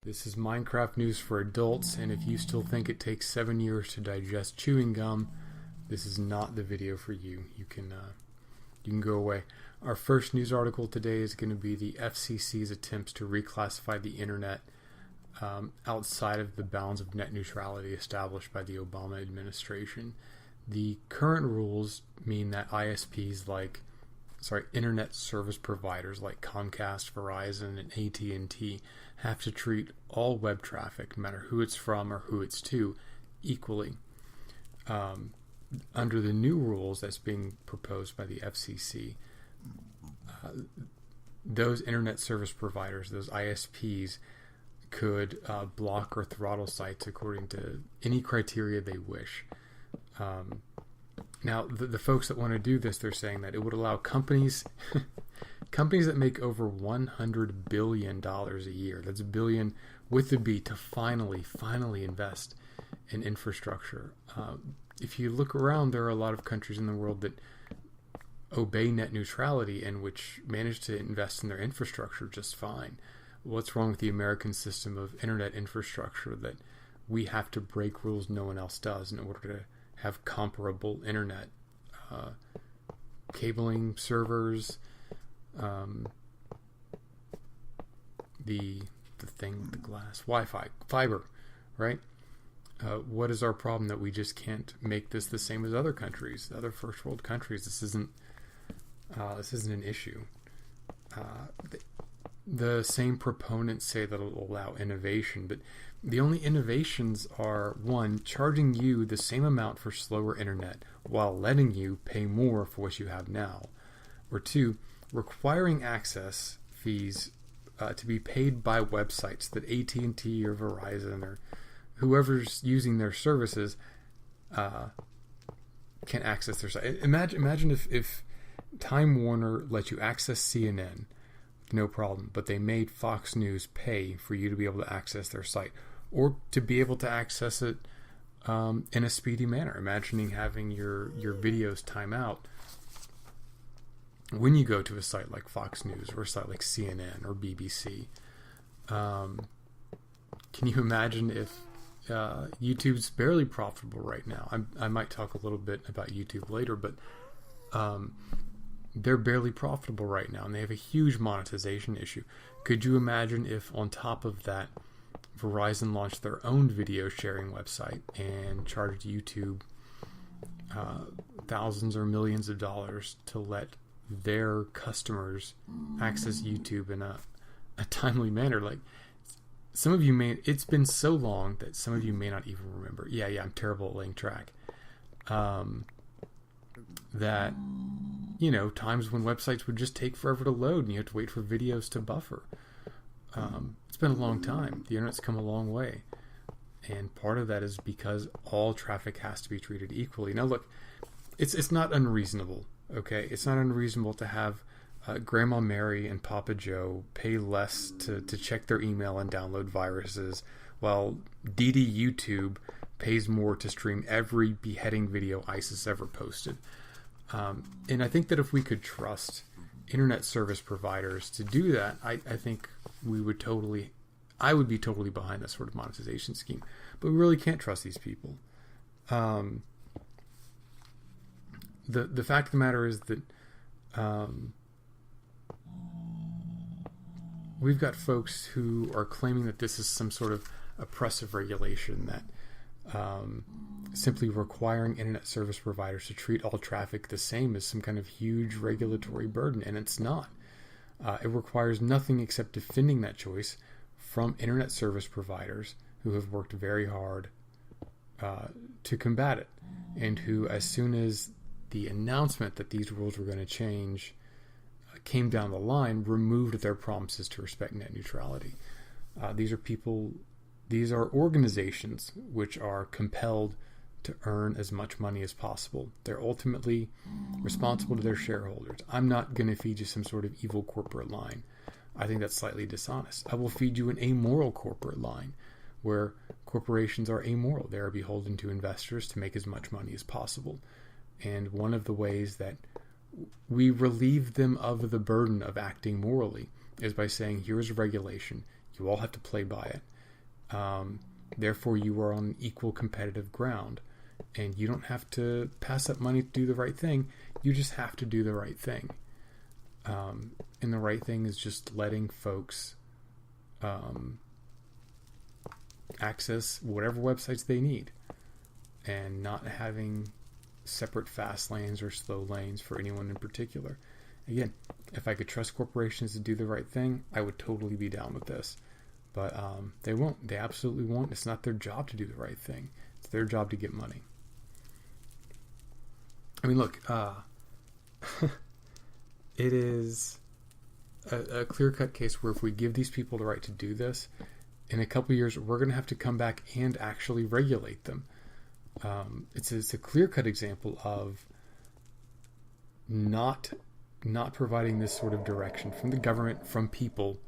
This is Minecraft news for adults, and if you still think it takes 7 years to digest chewing gum, this is not the video for you. You can go away. Our first news article today is going to be the FCC's attempts to reclassify the internet outside of the bounds of net neutrality established by the Obama administration. The current rules mean that internet service providers like Comcast, Verizon, and AT&T have to treat all web traffic, no matter who it's from or who it's to, equally. Under the new rules that's being proposed by the FCC, those internet service providers, those ISPs, could block or throttle sites according to any criteria they wish. Now, the folks that want to do this, they're saying that it would allow companies that make over $100 billion a year, that's a billion with the B, to finally invest in infrastructure. If you look around, there are a lot of countries in the world that obey net neutrality and which manage to invest in their infrastructure just fine. What's wrong with the American system of internet infrastructure that we have to break rules no one else does in order to have comparable internet cabling servers, the glass, Wi-Fi, fiber, right? What is our problem that we just can't make this the same as other countries, other first world countries? This isn't an issue. The same proponents say that it'll allow innovation, but the only innovations are, one, charging you the same amount for slower internet while letting you pay more for what you have now, or two, requiring access fees to be paid by websites that AT&T or Verizon or whoever's using their services can access their site. Imagine if Time Warner let you access CNN, no problem, but they made Fox News pay for you to be able to access their site or to be able to access it in a speedy manner. Imagining having your videos time out when you go to a site like Fox News or a site like CNN or BBC. Can you imagine if YouTube's barely profitable right now? I might talk a little bit about YouTube later, but they're barely profitable right now, and they have a huge monetization issue. Could you imagine if, on top of that, Verizon launched their own video sharing website and charged YouTube thousands or millions of dollars to let their customers access YouTube in a timely manner? Like, some of you it's been so long that some of you may not even remember. Yeah, I'm terrible at laying track. That, times when websites would just take forever to load and you have to wait for videos to buffer. It's been a long time. The internet's come a long way. And part of that is because all traffic has to be treated equally. Now look, it's not unreasonable, okay? It's not unreasonable to have Grandma Mary and Papa Joe pay less to check their email and download viruses, while DD YouTube pays more to stream every beheading video ISIS ever posted. And I think that if we could trust internet service providers to do that, I think I would be totally behind that sort of monetization scheme. But we really can't trust these people. The fact of the matter is that we've got folks who are claiming that this is some sort of oppressive regulation that simply requiring internet service providers to treat all traffic the same is some kind of huge regulatory burden, and it's not. It requires nothing except defending that choice from internet service providers who have worked very hard to combat it, and who, as soon as the announcement that these rules were going to change came down the line, removed their promises to respect net neutrality. These are organizations which are compelled to earn as much money as possible. They're ultimately responsible to their shareholders. I'm not going to feed you some sort of evil corporate line. I think that's slightly dishonest. I will feed you an amoral corporate line where corporations are amoral. They are beholden to investors to make as much money as possible. And one of the ways that we relieve them of the burden of acting morally is by saying, here's a regulation. You all have to play by it. Therefore, you are on equal competitive ground, and you don't have to pass up money to do the right thing. You just have to do the right thing. And the right thing is just letting folks access whatever websites they need, and not having separate fast lanes or slow lanes for anyone in particular. Again, if I could trust corporations to do the right thing, I would totally be down with this. But they won't. They absolutely won't. It's not their job to do the right thing. It's their job to get money. I mean, look, it is a clear-cut case where if we give these people the right to do this, in a couple of years, we're going to have to come back and actually regulate them. It's a clear-cut example of not providing this sort of direction from the government, from people,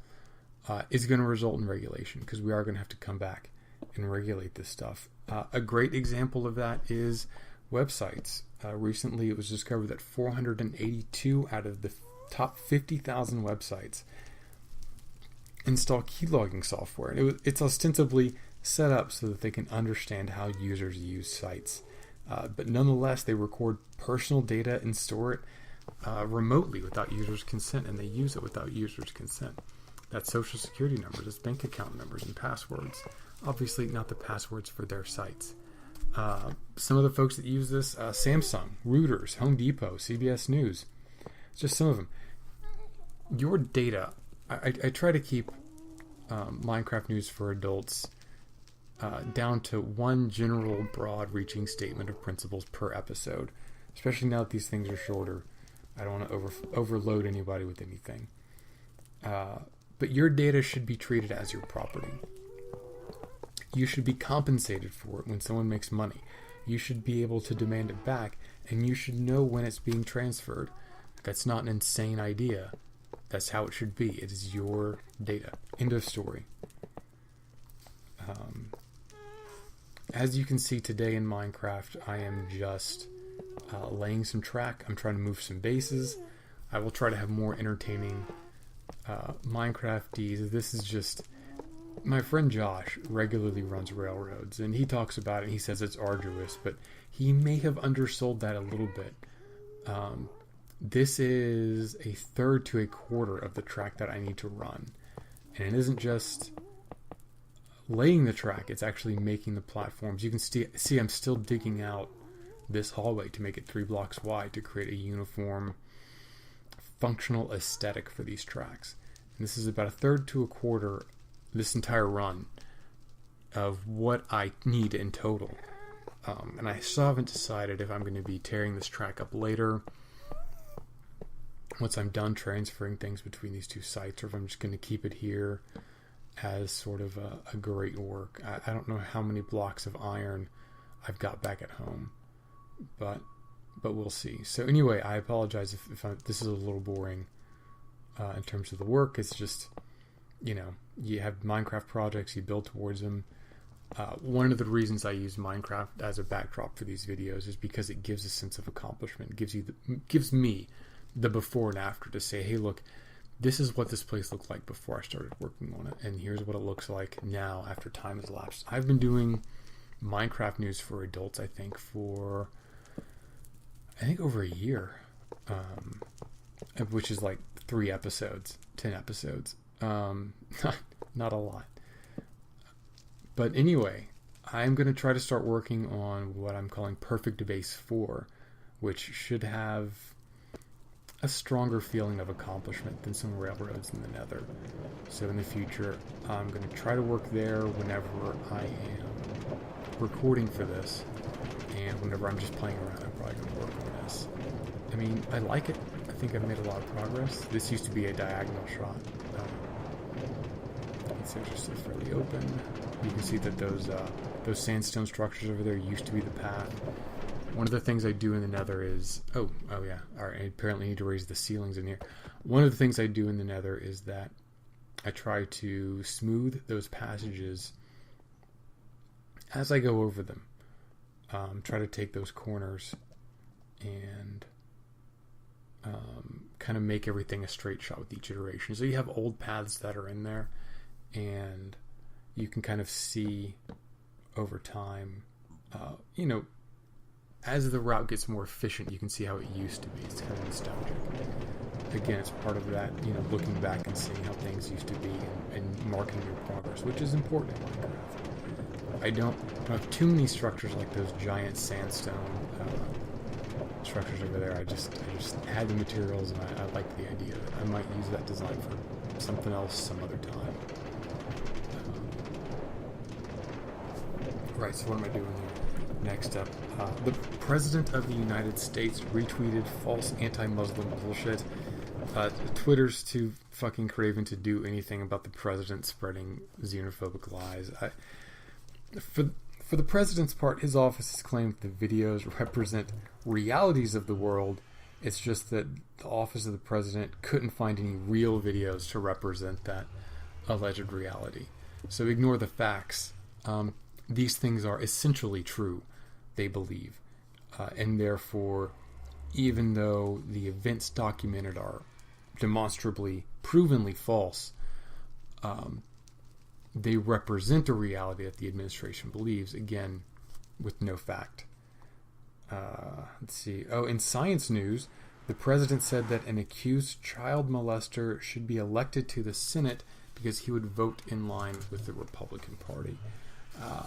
is going to result in regulation, because we are going to have to come back and regulate this stuff. A great example of that is websites. Recently, it was discovered that 482 out of the top 50,000 websites install keylogging software. It's ostensibly set up so that they can understand how users use sites. But nonetheless, they record personal data and store it remotely without users' consent, and they use it without users' consent. That's social security numbers, it's bank account numbers and passwords. Obviously not the passwords for their sites. Some of the folks that use this, Samsung, Reuters, Home Depot, CBS News, just some of them. Your data, I try to keep Minecraft news for adults down to one general broad reaching statement of principles per episode, especially now that these things are shorter. I don't want to overload anybody with anything. But your data should be treated as your property. You should be compensated for it when someone makes money. You should be able to demand it back, and you should know when it's being transferred. That's not an insane idea. That's how it should be. It is your data. End of story. As you can see today in Minecraft, I am just laying some track. I'm trying to move some bases. I will try to have more entertaining Minecrafties. This is just... My friend Josh regularly runs railroads, and he talks about it, and he says it's arduous, but he may have undersold that a little bit. This is a third to a quarter of the track that I need to run. And it isn't just laying the track, it's actually making the platforms. You can see I'm still digging out this hallway to make it 3 blocks wide to create a uniform, functional aesthetic for these tracks. And this is about a third to a quarter, this entire run, of what I need in total. And I still haven't decided if I'm going to be tearing this track up later, once I'm done transferring things between these two sites, or if I'm just going to keep it here as sort of a great work. I don't know how many blocks of iron I've got back at home, but we'll see. So anyway, I apologize if this is a little boring in terms of the work. It's just, you have Minecraft projects, you build towards them. One of the reasons I use Minecraft as a backdrop for these videos is because it gives a sense of accomplishment. It gives me the before and after to say, hey, look, this is what this place looked like before I started working on it, and here's what it looks like now after time has elapsed. I've been doing Minecraft news for adults, I think over a year, which is like 10 episodes. Not a lot. But anyway, I'm going to try to start working on what I'm calling Perfect Base 4, which should have a stronger feeling of accomplishment than some railroads in the Nether. So in the future, I'm going to try to work there whenever I am recording for this, and whenever I'm just playing around, I'm probably going to work on this. I mean, I like it. I think I've made a lot of progress. This used to be a diagonal shot. It's just fairly open. You can see that those sandstone structures over there used to be the path. One of the things I do in the Nether is... Oh yeah. Alright, I apparently need to raise the ceilings in here. One of the things I do in the Nether is that I try to smooth those passages as I go over them. Try to take those corners and kind of make everything a straight shot with each iteration. So you have old paths that are in there, and you can kind of see over time, as the route gets more efficient, you can see how it used to be. It's kind of nostalgic. Again, it's part of that, looking back and seeing how things used to be and marking your progress, which is important in Minecraft. I don't have too many structures like those giant sandstone structures over there. I just had the materials, and I like the idea. I might use that design for something else some other time. Right, so what am I doing here? Next up, the President of the United States retweeted false anti-Muslim bullshit. Twitter's too fucking craven to do anything about the president spreading xenophobic lies. For the president's part, his office has claimed the videos represent realities of the world. It's just that the office of the president couldn't find any real videos to represent that alleged reality. So ignore the facts. These things are essentially true, they believe. And therefore, even though the events documented are demonstrably, provenly false, they represent a reality that the administration believes, again, with no fact. Let's see. Oh, in science news, the president said that an accused child molester should be elected to the Senate because he would vote in line with the Republican Party.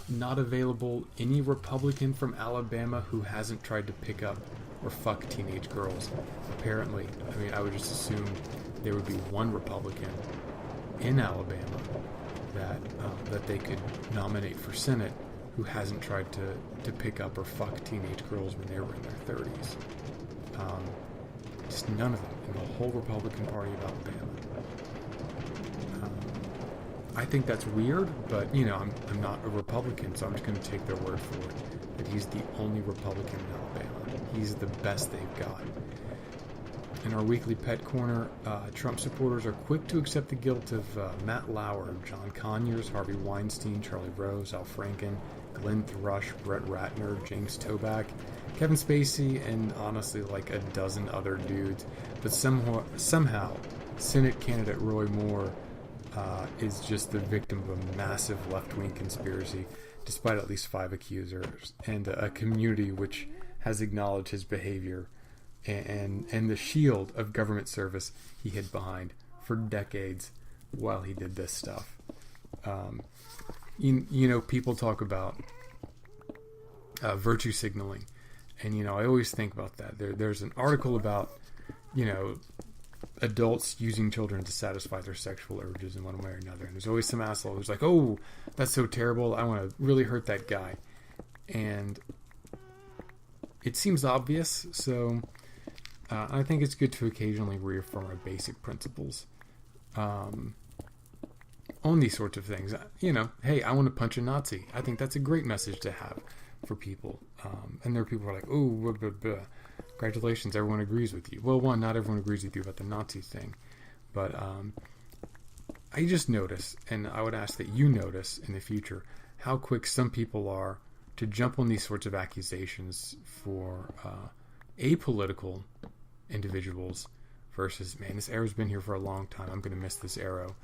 Not available any Republican from Alabama who hasn't tried to pick up or fuck teenage girls. Apparently, I would just assume there would be one Republican in Alabama that they could nominate for Senate who hasn't tried to pick up or fuck teenage girls when they were in their 30s. Just none of them in the whole Republican Party of Alabama. I think that's weird, but, I'm not a Republican, so I'm just going to take their word for it. That he's the only Republican in Alabama. He's the best they've got. In our weekly pet corner, Trump supporters are quick to accept the guilt of Matt Lauer, John Conyers, Harvey Weinstein, Charlie Rose, Al Franken, Glenn Thrush, Brett Ratner, James Toback, Kevin Spacey, and honestly like a dozen other dudes. But somehow Senate candidate Roy Moore is just the victim of a massive left-wing conspiracy, despite at least 5 accusers, and a community which has acknowledged his behavior and the shield of government service he hid behind for decades while he did this stuff. People talk about virtue signaling, and I always think about that. There's an article about adults using children to satisfy their sexual urges in one way or another, and there's always some asshole who's like, oh, that's so terrible, I want to really hurt that guy. And it seems obvious, so I think it's good to occasionally reaffirm our basic principles on these sorts of things. Hey, I want to punch a Nazi. I think that's a great message to have for people. And there are people who are like, oh, blah, blah, blah. Congratulations, everyone agrees with you. Well, one, not everyone agrees with you about the Nazi thing. But I just notice, and I would ask that you notice in the future, how quick some people are to jump on these sorts of accusations for apolitical individuals versus, man, this arrow's been here for a long time, I'm going to miss this arrow,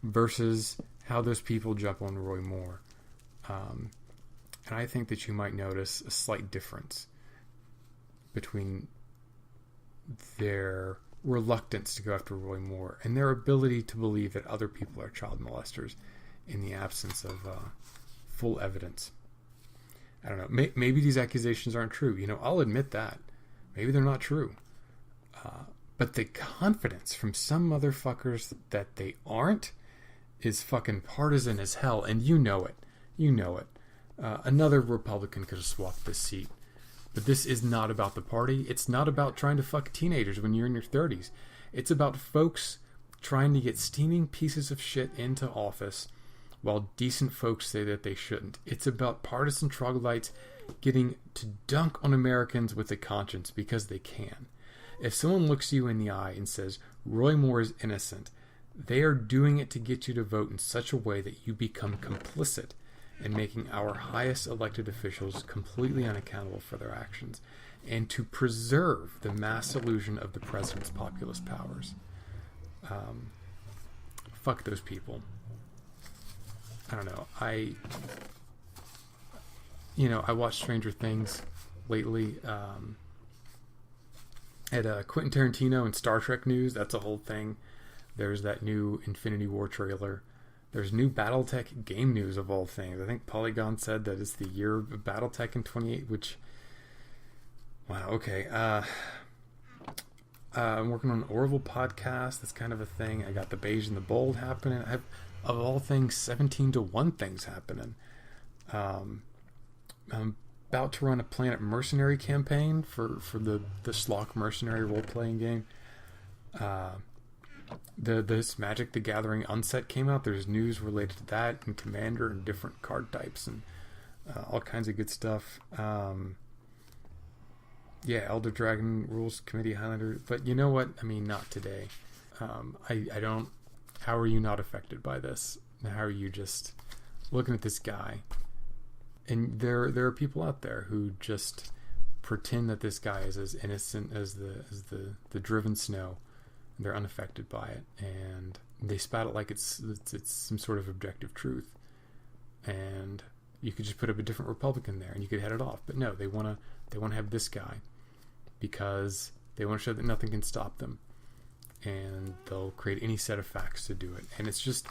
versus how those people jump on Roy Moore. And I think that you might notice a slight difference between their reluctance to go after Roy Moore and their ability to believe that other people are child molesters in the absence of full evidence. I don't know. Maybe these accusations aren't true. I'll admit that. Maybe they're not true. But the confidence from some motherfuckers that they aren't is fucking partisan as hell, and you know it. Another Republican could have swapped this seat. But this is not about the party. It's not about trying to fuck teenagers when you're in your 30s. It's about folks trying to get steaming pieces of shit into office while decent folks say that they shouldn't. It's about partisan troglodytes getting to dunk on Americans with a conscience because they can. If someone looks you in the eye and says, Roy Moore is innocent, they are doing it to get you to vote in such a way that you become complicit in making our highest elected officials completely unaccountable for their actions, and to preserve the mass illusion of the president's populist powers. Fuck those people. I don't know. I watched Stranger Things lately. At Quentin Tarantino and Star Trek news, that's a whole thing. There's that new Infinity War trailer. There's new BattleTech game news of all things. I think Polygon said that it's the year of BattleTech in 28, which... Wow, okay. I'm working on an Orville podcast. That's kind of a thing. I got the Beige and the Bold happening. I have, of all things, 17-1 things happening. I'm about to run a Planet Mercenary campaign for the Schlock Mercenary role-playing game. This Magic the Gathering Unset came out. There's news related to that and Commander and different card types and all kinds of good stuff. Elder Dragon Rules Committee Highlander. But you know what? I mean, not today. I don't... How are you not affected by this? How are you just looking at this guy? And there are people out there who just pretend that this guy is as innocent as the driven snow. They're unaffected by it, and they spout it like it's some sort of objective truth. And you could just put up a different Republican there, and you could head it off. But no, they want to have this guy because they want to show that nothing can stop them, and they'll create any set of facts to do it. And it's just,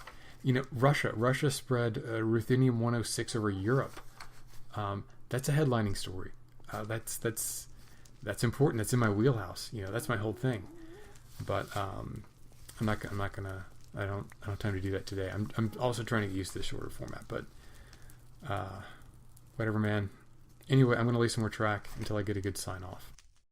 Russia spread Ruthenium 106 over Europe. That's a headlining story. That's important. That's in my wheelhouse. That's my whole thing. But I'm not gonna. I don't have time to do that today. I'm also trying to get used to this shorter format. But whatever, man. Anyway, I'm gonna lay some more track until I get a good sign off.